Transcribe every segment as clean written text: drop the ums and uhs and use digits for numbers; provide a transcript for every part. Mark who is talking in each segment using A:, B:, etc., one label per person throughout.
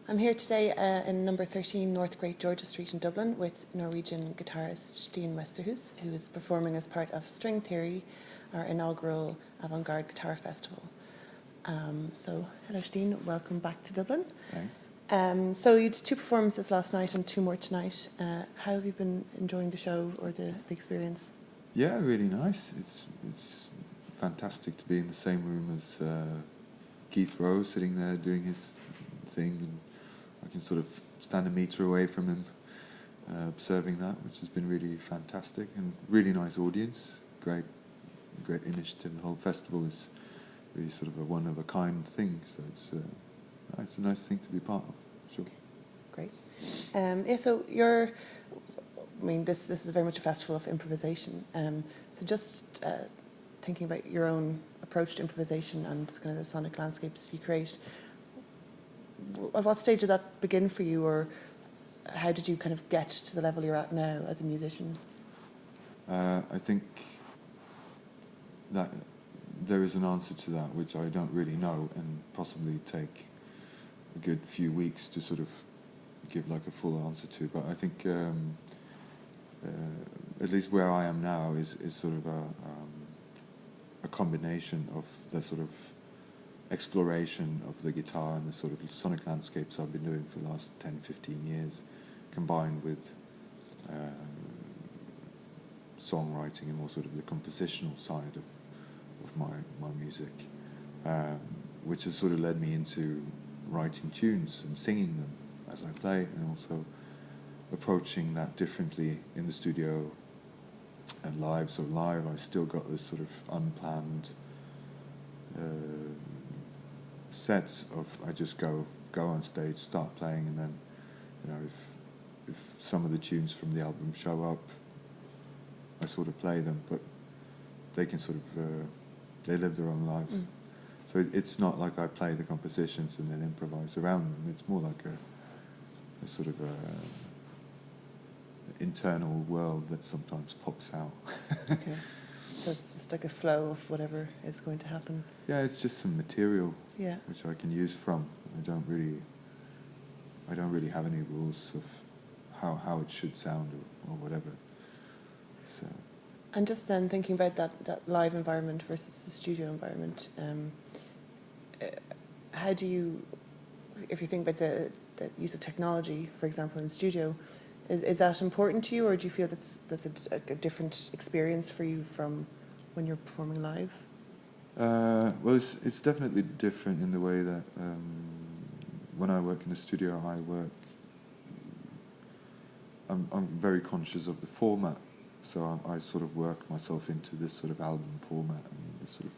A: I'm here today in number 13 North Great Georgia Street in Dublin with Norwegian guitarist Sian Westerhus, who is performing as part of String Theory, our inaugural avant-garde guitar festival. So, hello Sian, welcome back to Dublin.
B: Thanks.
A: So you had 2 performances last night and 2 more tonight. How have you been enjoying the show or the experience?
B: Yeah, really nice. It's fantastic to be in the same room as Keith Rowe, sitting there doing his thing, and I can sort of stand a metre away from him, observing that, which has been really fantastic, and really nice audience. Great initiative. The whole festival is really sort of a one-of-a-kind thing, so it's a nice thing to be part of, sure.
A: Great. So this is very much a festival of improvisation. So just thinking about your own approach to improvisation and kind of the sonic landscapes you create, at what stage did that begin for you, or how did you kind of get to the level you're at now as a musician?
B: I think that there is an answer to that which I don't really know, and possibly take a good few weeks to sort of give like a full answer to. But I think at least where I am now is sort of a combination of the sort of exploration of the guitar and the sort of sonic landscapes I've been doing for the last 10-15 years, combined with songwriting and more sort of the compositional side of my music, which has sort of led me into writing tunes and singing them as I play, and also approaching that differently in the studio and live. So live I've still got this sort of unplanned set of, I just go on stage, start playing, and then, you know, if some of the tunes from the album show up, I sort of play them, but they can sort of they live their own lives. So it's not like I play the compositions and then improvise around them. It's more like a sort of internal world that sometimes pops out.
A: Okay. So it's just like a flow of whatever is going to happen.
B: Yeah, it's just some material,
A: yeah,
B: which I can use from. I don't really have any rules of how it should sound or whatever. So.
A: And just then thinking about that live environment versus the studio environment, how do you, if you think about the use of technology, for example, in the studio, is that important to you, or do you feel that's a different experience for you from when you're performing live?
B: Well, it's definitely different in the way that when I work in the studio, I'm very conscious of the format, so I sort of work myself into this sort of album format and this sort of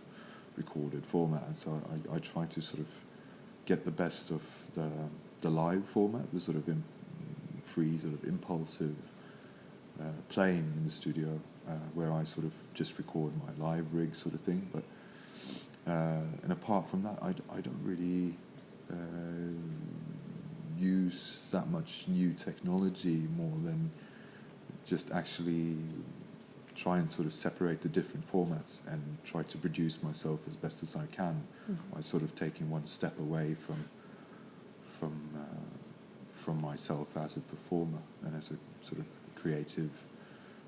B: recorded format, and so I try to sort of get the best of the live format, the sort of free, sort of impulsive playing in the studio, where I sort of just record my live rig sort of thing. But and apart from that, I don't really use that much new technology, more than just actually try and sort of separate the different formats and try to produce myself as best as I can, by sort of taking one step away from myself as a performer and as a sort of creative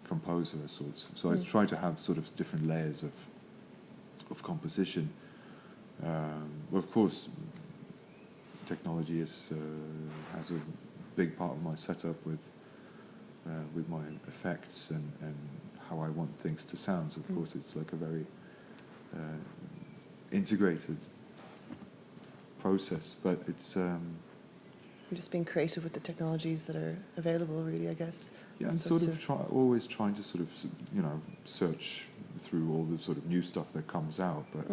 B: composer of sorts. So I try to have sort of different layers of composition. Well, of course, technology has a big part of my setup with my effects and how I want things to sound. So of course, it's like a very integrated process, but it's
A: You're just being creative with the technologies that are available, really, I guess.
B: Yeah, and sort of always trying to sort of, you know, search through all the sort of new stuff that comes out, but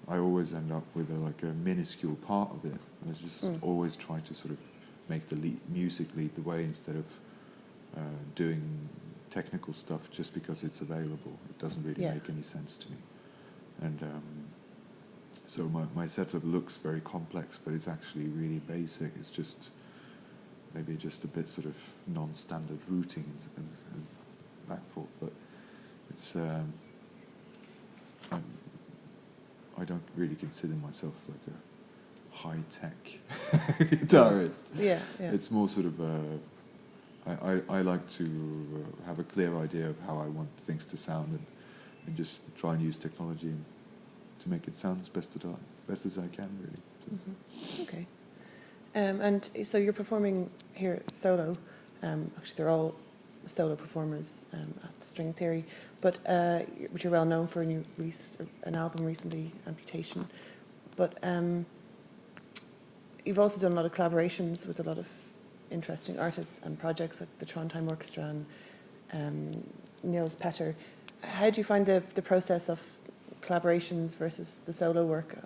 B: I always end up with a minuscule part of it. I just always try to sort of make the music lead the way, instead of doing technical stuff just because it's available. It doesn't really make any sense to me. And so my setup looks very complex, but it's actually really basic. It's just maybe just a bit sort of non-standard routing and back forth, but it's I don't really consider myself like a high-tech guitarist.
A: Yeah, yeah.
B: It's more sort of I like to have a clear idea of how I want things to sound, and just try and use technology to make it sound as best as I can, really. So.
A: Mm-hmm. Okay. And so you're performing here solo. Actually, they're all solo performers at String Theory, but you're well known for you released an album recently, Amputation. But you've also done a lot of collaborations with a lot of interesting artists and projects like the Trondheim Orchestra and Niels Petter. How do you find the process of collaborations versus the solo work?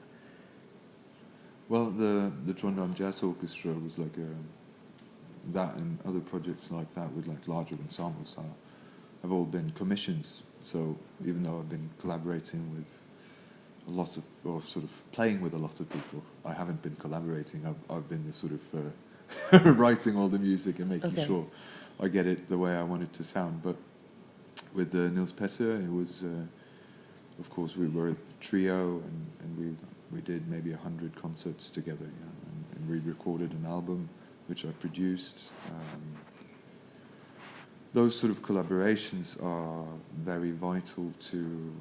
B: Well, the Trondheim Jazz Orchestra was like that, and other projects like that with like larger ensembles have all been commissions. So even though I've been collaborating with a lot of, or sort of playing with a lot of people, I haven't been collaborating. I've been the sort of writing all the music and making sure I get it the way I want it to sound. But with Niels Petter, it was, of course, we were a trio, and we did maybe 100 concerts together, and we recorded an album which I produced. Those sort of collaborations are very vital to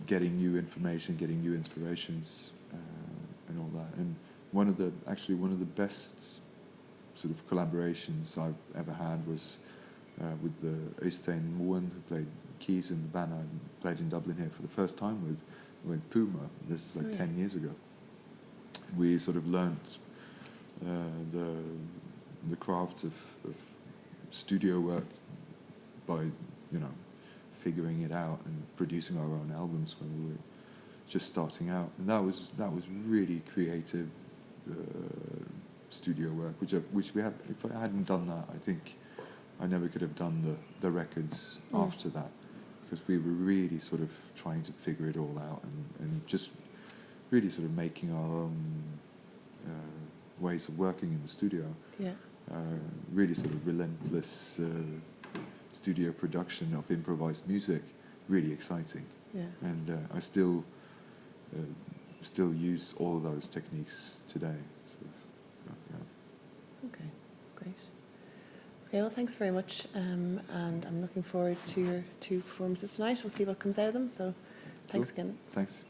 B: getting new information, getting new inspirations, and all that. And one of the best sort of collaborations I've ever had was with the Øystein Moen, who played keys in the band I played in Dublin here for the first time with Puma. This is like 10 years ago. We sort of learnt the craft of studio work by, figuring it out and producing our own albums when we were just starting out. And that was really creative studio work, which we had. If I hadn't done that, I think I never could have done the records after that, because we were really sort of trying to figure it all out and just really sort of making our own ways of working in the studio. Yeah. Really sort of relentless studio production of improvised music, really exciting. Yeah. And I still use all of those techniques today. So, yeah.
A: Okay, great. Okay, well, thanks very much, and I'm looking forward to your two performances tonight. We'll see what comes out of them. So, thanks again.
B: Thanks.